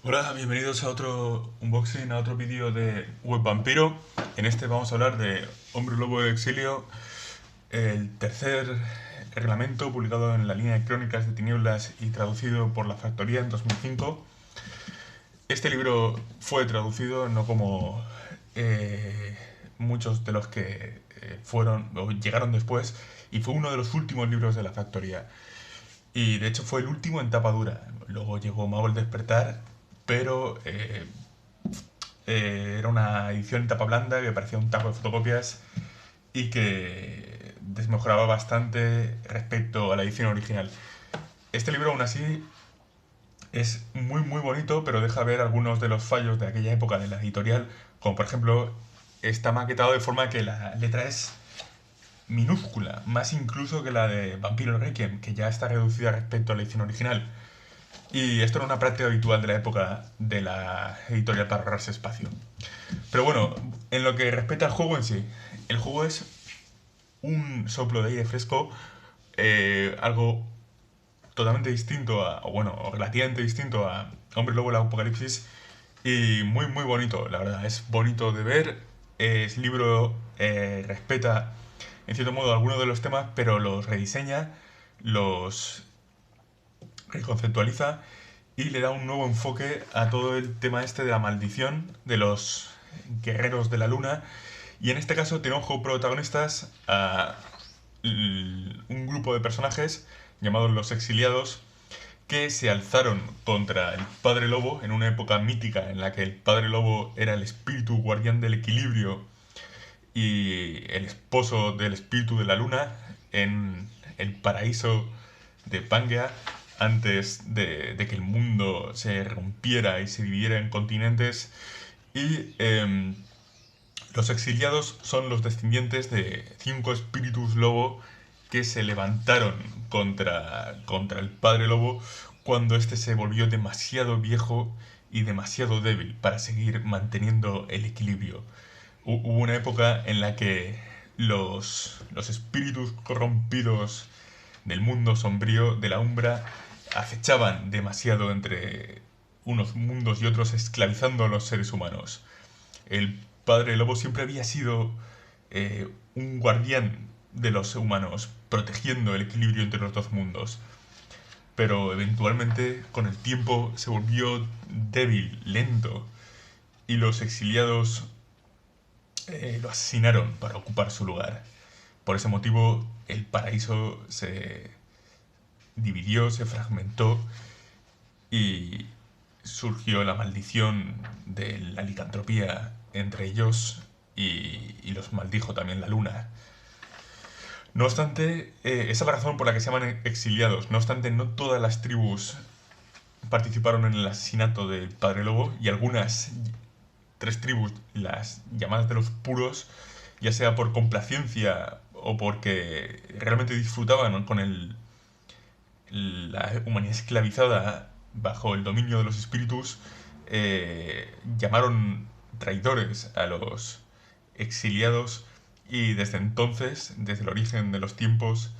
Hola, bienvenidos a otro unboxing, a otro vídeo de Web Vampiro. En este vamos a hablar de Hombre Lobo de Exilio, el tercer reglamento publicado en la línea de Crónicas de Tinieblas y traducido por La Factoría en 2005. Este libro fue traducido no como muchos de los que fueron o llegaron después, y fue uno de los últimos libros de La Factoría. Y de hecho fue el último en tapa dura. Luego llegó Mago el Despertar, pero era una edición en tapa blanda que parecía un taco de fotocopias y que desmejoraba bastante respecto a la edición original. Este libro aún así es muy bonito, pero deja ver algunos de los fallos de aquella época de la editorial, como por ejemplo está maquetado de forma que la letra es minúscula, más incluso que la de Vampiro Requiem, que ya está reducida respecto a la edición original. Y esto era una práctica habitual de la época de la editorial para ahorrarse espacio. Pero bueno, en lo que respecta al juego en sí, el juego es un soplo de aire fresco, algo totalmente distinto o bueno, o relativamente distinto a Hombre Lobo el Apocalipsis, y muy bonito, la verdad, es bonito de ver. Es libro, respeta en cierto modo algunos de los temas, pero los rediseña, los reconceptualiza y le da un nuevo enfoque a todo el tema este de la maldición de los guerreros de la luna. Y en este caso tenemos como protagonistas a un grupo de personajes llamados los exiliados, que se alzaron contra el Padre Lobo en una época mítica en la que el Padre Lobo era el espíritu guardián del equilibrio y el esposo del espíritu de la luna en el paraíso de Pangea, antes de que el mundo se rompiera y se dividiera en continentes. Y los exiliados son los descendientes de 5 espíritus lobo que se levantaron contra el padre lobo cuando éste se volvió demasiado viejo y demasiado débil para seguir manteniendo el equilibrio. Hubo una época en la que los espíritus corrompidos del mundo sombrío de la Umbra acechaban demasiado entre unos mundos y otros, esclavizando a los seres humanos. El padre lobo siempre había sido un guardián de los humanos, protegiendo el equilibrio entre los dos mundos. Pero eventualmente, con el tiempo, se volvió débil, lento, y los exiliados lo asesinaron para ocupar su lugar. Por ese motivo, el paraíso se dividió, se fragmentó y surgió la maldición de la licantropía entre ellos, y los maldijo también la luna. No obstante, esa es la razón por la que se llaman exiliados. No obstante, no todas las tribus participaron en el asesinato del Padre Lobo, y algunas, 3 tribus, las llamadas de los puros, ya sea por complacencia o porque realmente disfrutaban con la humanidad esclavizada bajo el dominio de los espíritus, llamaron traidores a los exiliados, y desde entonces, desde el origen de los tiempos,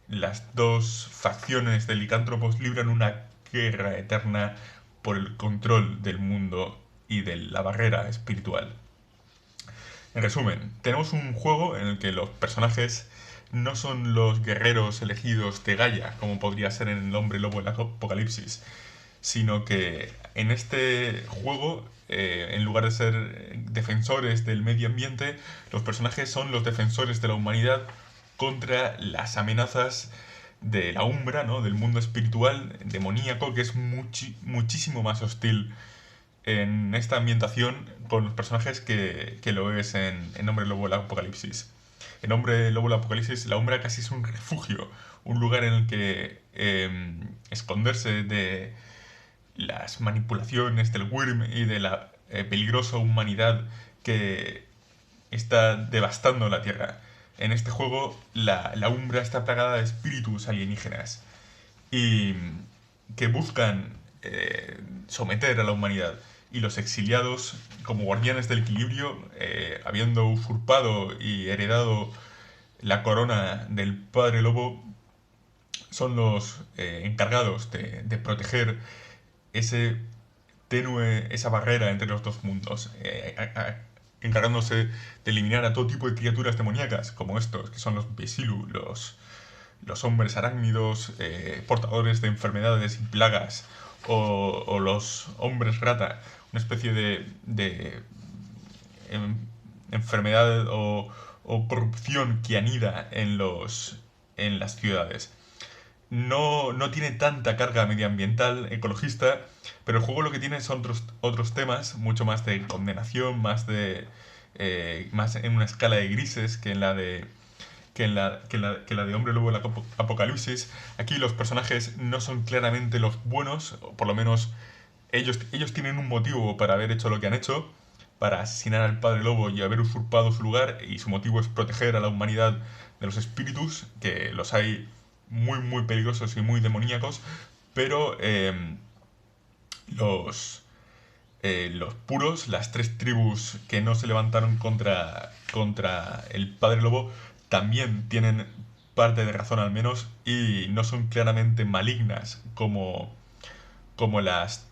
las dos facciones de licántropos libran una guerra eterna por el control del mundo y de la barrera espiritual. En resumen, tenemos un juego en el que los personajes no son los guerreros elegidos de Gaia, como podría ser en El Hombre Lobo del Apocalipsis, sino que en este juego, en lugar de ser defensores del medio ambiente, los personajes son los defensores de la humanidad contra las amenazas de la Umbra, ¿no? Del mundo espiritual demoníaco, que es muchísimo más hostil en esta ambientación con los personajes que lo es en Hombre Lobo del Apocalipsis. En Hombre Lobo del Apocalipsis, la Umbra casi es un refugio, un lugar en el que esconderse de las manipulaciones del Wyrm y de la peligrosa humanidad que está devastando la Tierra. En este juego, la Umbra está plagada de espíritus alienígenas y que buscan someter a la humanidad. Y los exiliados, como guardianes del equilibrio, habiendo usurpado y heredado la corona del padre lobo, son los encargados de proteger ese tenue esa barrera entre los dos mundos, encargándose de eliminar a todo tipo de criaturas demoníacas, como estos, que son los Besilu, los hombres arácnidos, portadores de enfermedades y plagas, o los hombres rata, una especie de enfermedad o corrupción que anida en las ciudades. No tiene tanta carga medioambiental, ecologista, pero el juego lo que tiene son otros temas, mucho más de condenación, más en una escala de grises que en la de que la de Hombre Lobo del Apocalipsis. Aquí los personajes no son claramente los buenos, o por lo menos ellos tienen un motivo para haber hecho lo que han hecho, para asesinar al Padre Lobo y haber usurpado su lugar, y su motivo es proteger a la humanidad de los espíritus, que los hay muy, muy peligrosos y muy demoníacos, pero los puros, las tres tribus que no se levantaron contra el Padre Lobo, también tienen parte de razón al menos, y no son claramente malignas como las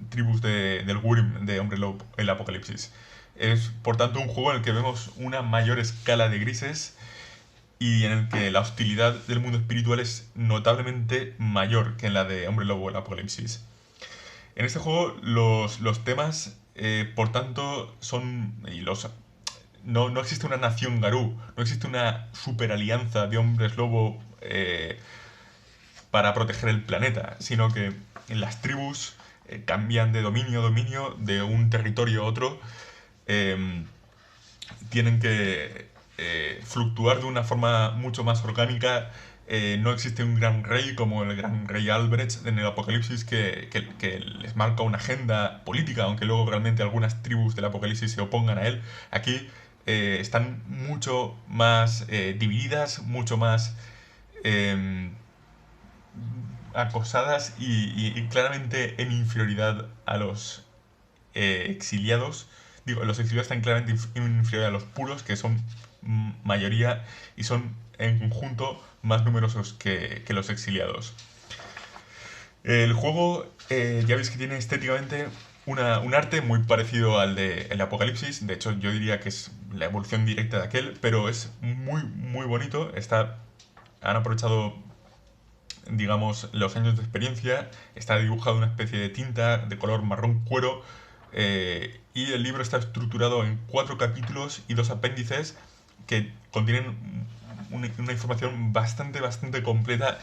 tribus del Wyrm de Hombre Lobo, el Apocalipsis. Es por tanto un juego en el que vemos una mayor escala de grises y en el que la hostilidad del mundo espiritual es notablemente mayor que en la de Hombre Lobo, el Apocalipsis. En este juego los temas, por tanto, no existe una nación Garú, no existe una superalianza de hombres lobo para proteger el planeta, sino que las tribus cambian de dominio a dominio, de un territorio a otro, tienen que fluctuar de una forma mucho más orgánica. No existe un gran rey como el gran rey Albrecht en el Apocalipsis que les marca una agenda política, aunque luego realmente algunas tribus del Apocalipsis se opongan a él. Aquí están mucho más divididas, mucho más acosadas y claramente en inferioridad a los exiliados. Digo, los exiliados están claramente inferiores a los puros, que son mayoría y son en conjunto más numerosos que los exiliados. El juego, ya veis que tiene estéticamente un arte muy parecido al de el Apocalipsis. De hecho, yo diría que es la evolución directa de aquel, pero es muy, muy bonito. Han aprovechado, digamos, los años de experiencia. Está dibujado una especie de tinta de color marrón cuero. Y el libro está estructurado en 4 capítulos y 2 apéndices que contienen una información bastante completa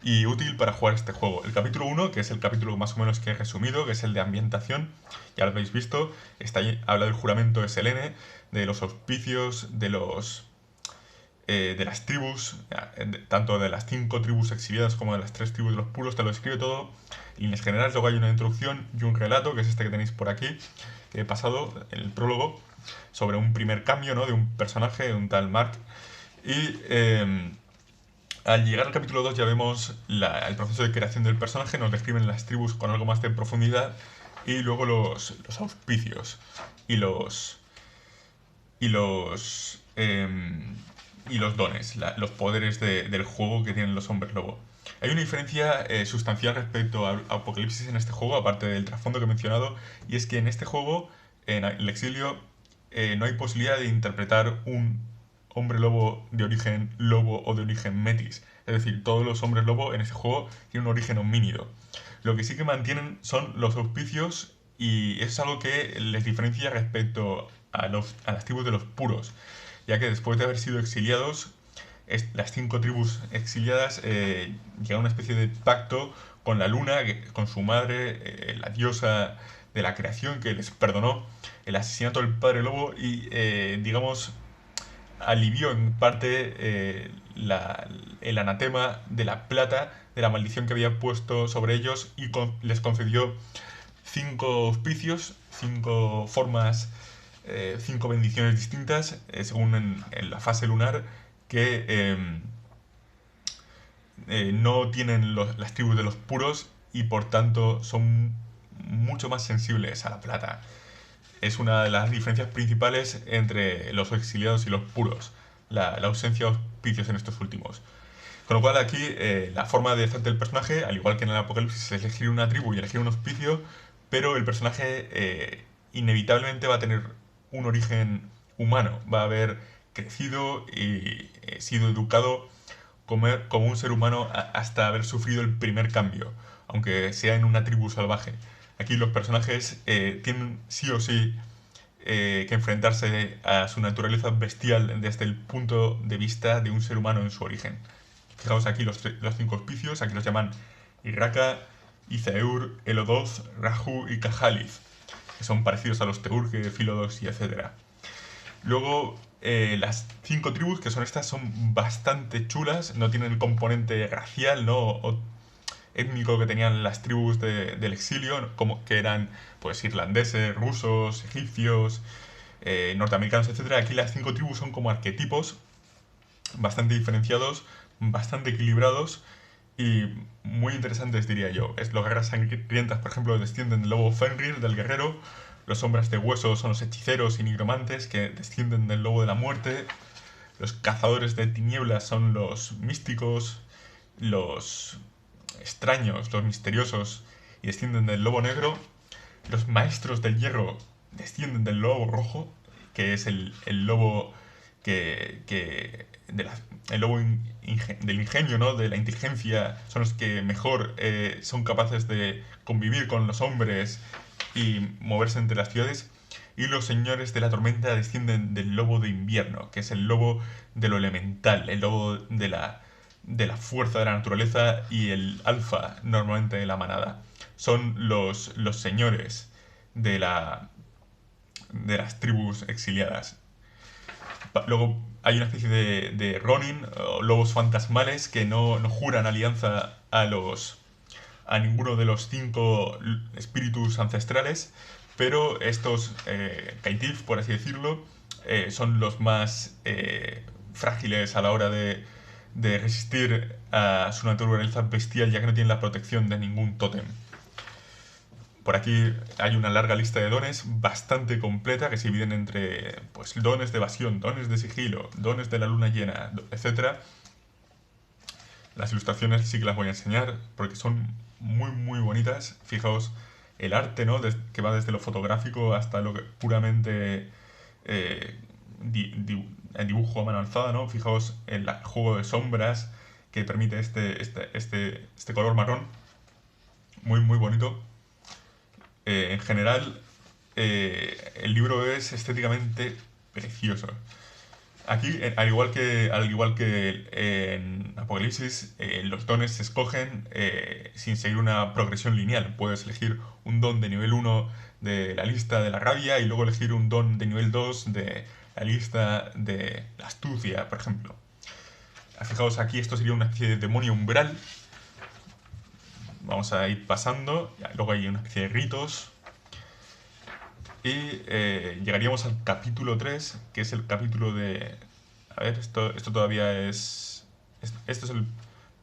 y útil para jugar este juego. El capítulo 1, que es el capítulo más o menos que he resumido, que es el de ambientación, ya lo habéis visto, habla del juramento de Selene, de los auspicios, de las tribus, tanto de las 5 tribus exiliadas como de las 3 tribus de los puros, te lo describe todo en líneas generales. Luego hay una introducción y un relato, que es este que tenéis por aquí, que he pasado, el prólogo, sobre un primer cambio, ¿no?, de un personaje, de un tal Mark. Y al llegar al capítulo 2 ya vemos el proceso de creación del personaje, nos describen las tribus con algo más de profundidad, y luego los auspicios y los dones, los poderes del juego que tienen los hombres lobo. Hay una diferencia sustancial respecto a Apocalipsis en este juego, aparte del trasfondo que he mencionado, y es que en este juego, en el exilio, no hay posibilidad de interpretar un hombre lobo de origen lobo o de origen metis. Es decir, todos los hombres lobo en este juego tienen un origen homínido. Lo que sí que mantienen son los auspicios, y eso es algo que les diferencia respecto a las tribus de los puros, ya que después de haber sido exiliados, las 5 tribus exiliadas llegan a una especie de pacto con la luna, con su madre, la diosa de la creación, que les perdonó el asesinato del Padre Lobo y, digamos, alivió en parte el anatema de la plata, de la maldición que había puesto sobre ellos, y les concedió 5 auspicios, 5 formas, 5 bendiciones distintas, según en la fase lunar, que no tienen las tribus de los puros, y por tanto son mucho más sensibles a la plata. Es una de las diferencias principales entre los exiliados y los puros, la ausencia de auspicios en estos últimos. Con lo cual aquí la forma de hacerte el personaje, al igual que en el Apocalipsis, es elegir una tribu y elegir un auspicio, pero el personaje inevitablemente va a tener un origen humano, va a haber crecido y sido educado como un ser humano hasta haber sufrido el primer cambio, aunque sea en una tribu salvaje. Aquí los personajes tienen sí o sí que enfrentarse a su naturaleza bestial desde el punto de vista de un ser humano en su origen. Fijaos aquí los cinco hospicios, aquí los llaman Irraka, Izaeur, Elodoz, Rahu y Kajalith, que son parecidos a los Teurge, Filodos y etc. Luego, las cinco tribus, que son estas, son bastante chulas, no tienen el componente racial, ¿no? O étnico que tenían las tribus del exilio, como que eran pues irlandeses, rusos, egipcios, norteamericanos, etcétera. Aquí las cinco tribus son como arquetipos bastante diferenciados, bastante equilibrados y muy interesantes, diría yo. Los guerreras sangrientas, por ejemplo, descienden del lobo Fenrir, del guerrero. Los hombres de hueso son los hechiceros y nigromantes, que descienden del lobo de la muerte. Los cazadores de tinieblas son los místicos. Los extraños, los misteriosos, y descienden del lobo negro. Los maestros del hierro descienden del lobo rojo, que es el lobo el lobo del ingenio, ¿no? De la inteligencia, son los que mejor son capaces de convivir con los hombres y moverse entre las ciudades. Y los señores de la tormenta descienden del lobo de invierno, que es el lobo de lo elemental, el lobo de la fuerza de la naturaleza y el alfa normalmente de la manada. Son los señores de las tribus exiliadas. Luego hay una especie de Ronin, o lobos fantasmales, que no juran alianza a ninguno de los cinco espíritus ancestrales, pero estos Kaitif, por así decirlo, son los más frágiles a la hora de resistir a su naturaleza bestial, ya que no tienen la protección de ningún tótem. Por aquí hay una larga lista de dones bastante completa que se dividen entre pues, dones de evasión, dones de sigilo, dones de la luna llena, etc. Las ilustraciones sí que las voy a enseñar porque son muy muy bonitas. Fijaos el arte, ¿no? Que va desde lo fotográfico hasta lo que puramente el dibujo a mano alzada, ¿no? Fijaos el juego de sombras que permite este color marrón. Muy muy bonito. En general, el libro es estéticamente precioso. Aquí, al igual que en Apocalipsis, los dones se escogen sin seguir una progresión lineal. Puedes elegir un don de nivel 1 de la lista de la rabia y luego elegir un don de nivel 2 de la lista de la astucia, por ejemplo. Fijaos aquí, esto sería una especie de demonio umbral. Vamos a ir pasando. Luego hay una especie de ritos. Y llegaríamos al capítulo 3, que es el capítulo de... A ver, esto todavía es... Esto es el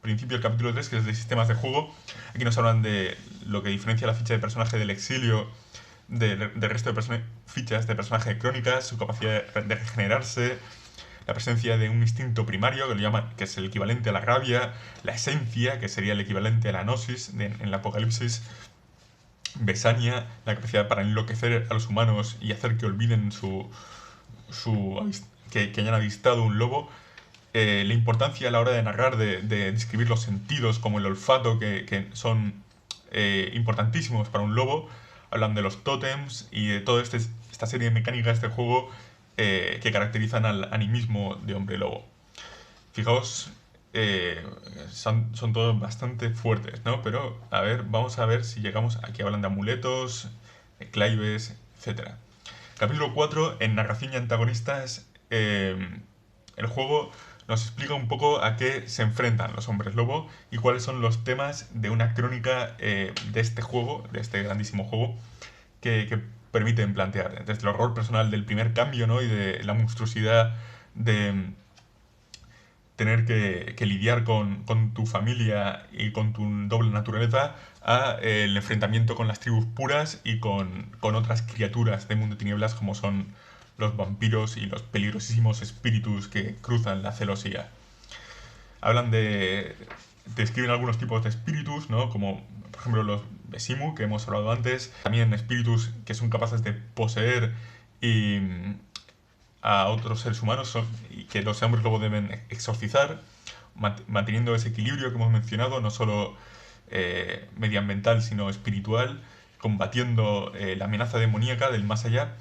principio del capítulo 3, que es de sistemas de juego. Aquí nos hablan de lo que diferencia la ficha de personaje del exilio del resto de fichas de personaje de crónicas, su capacidad de regenerarse, la presencia de un instinto primario, que lo llaman, que es el equivalente a la rabia, la esencia, que sería el equivalente a la gnosis en el Apocalipsis, Besania, la capacidad para enloquecer a los humanos y hacer que olviden que hayan avistado un lobo, la importancia a la hora de narrar, de describir los sentidos, como el olfato, que son importantísimos para un lobo. Hablan de los tótems y de toda esta serie de mecánicas de juego que caracterizan al animismo de hombre lobo. Fijaos, son todos bastante fuertes, ¿no? Pero, a ver, vamos a ver si llegamos... Aquí hablan de amuletos, claives, etc. Capítulo 4, en narración y antagonistas, el juego nos explica un poco a qué se enfrentan los hombres lobo y cuáles son los temas de una crónica de este juego, de este grandísimo juego, que permiten plantear. Desde el horror personal del primer cambio, ¿no? Y de la monstruosidad de tener que lidiar con tu familia y con tu doble naturaleza, a el enfrentamiento con las tribus puras y con otras criaturas de mundo de tinieblas como son los vampiros y los peligrosísimos espíritus que cruzan la celosía. Hablan describen algunos tipos de espíritus, ¿no? Como por ejemplo los Besimu, que hemos hablado antes, también espíritus que son capaces de poseer y, a otros seres humanos y que los hombres lobo deben exorcizar, manteniendo ese equilibrio que hemos mencionado, no solo medioambiental, sino espiritual, combatiendo la amenaza demoníaca del más allá.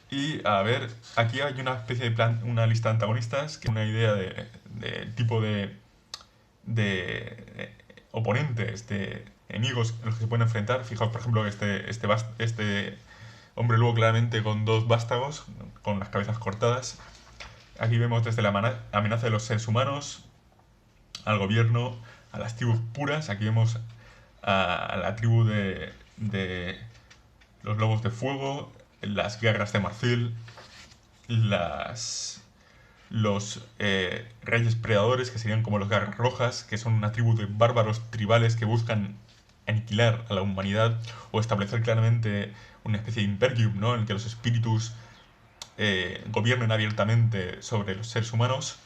Y a ver, aquí hay una especie de una lista de antagonistas, que es una idea de tipo de oponentes, de enemigos en los que se pueden enfrentar. Fijaos, por ejemplo, este hombre lobo claramente con dos vástagos, con las cabezas cortadas. Aquí vemos desde la amenaza de los seres humanos, al gobierno, a las tribus puras. Aquí vemos a la tribu de los lobos de fuego, las guerras de marfil, los reyes predadores, que serían como los garras rojas, que son una tribu de bárbaros tribales que buscan aniquilar a la humanidad o establecer claramente una especie de imperium, ¿no?, en el que los espíritus gobiernen abiertamente sobre los seres humanos.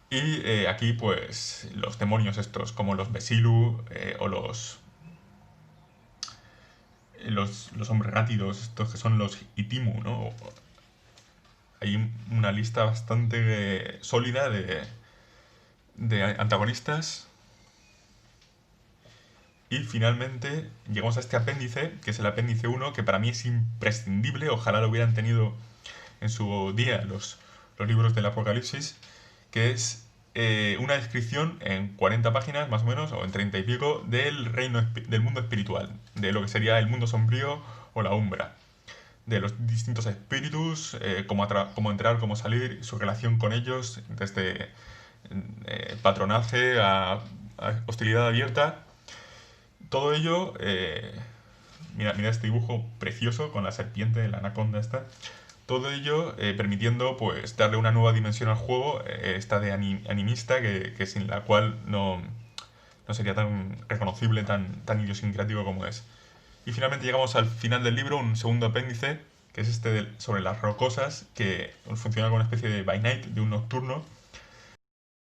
Y aquí pues los demonios estos, como los Besilu o los hombres rátidos, estos que son los Itimu, ¿no? Hay una lista bastante sólida de antagonistas. Y finalmente llegamos a este apéndice, que es el apéndice 1, que para mí es imprescindible. Ojalá lo hubieran tenido en su día los libros del Apocalipsis, que es una descripción en 40 páginas más o menos, o en 30 y pico, del mundo espiritual, de lo que sería el mundo sombrío o la umbra, de los distintos espíritus, cómo entrar, cómo salir, su relación con ellos, desde patronaje a hostilidad abierta. Todo ello, mira este dibujo precioso con la serpiente, la anaconda esta. Todo ello permitiendo pues darle una nueva dimensión al juego, esta de animista, que sin la cual no sería tan reconocible, tan idiosincrático como es. Y finalmente llegamos al final del libro, un segundo apéndice, que es sobre las rocosas, que funciona como una especie de by night, de un nocturno,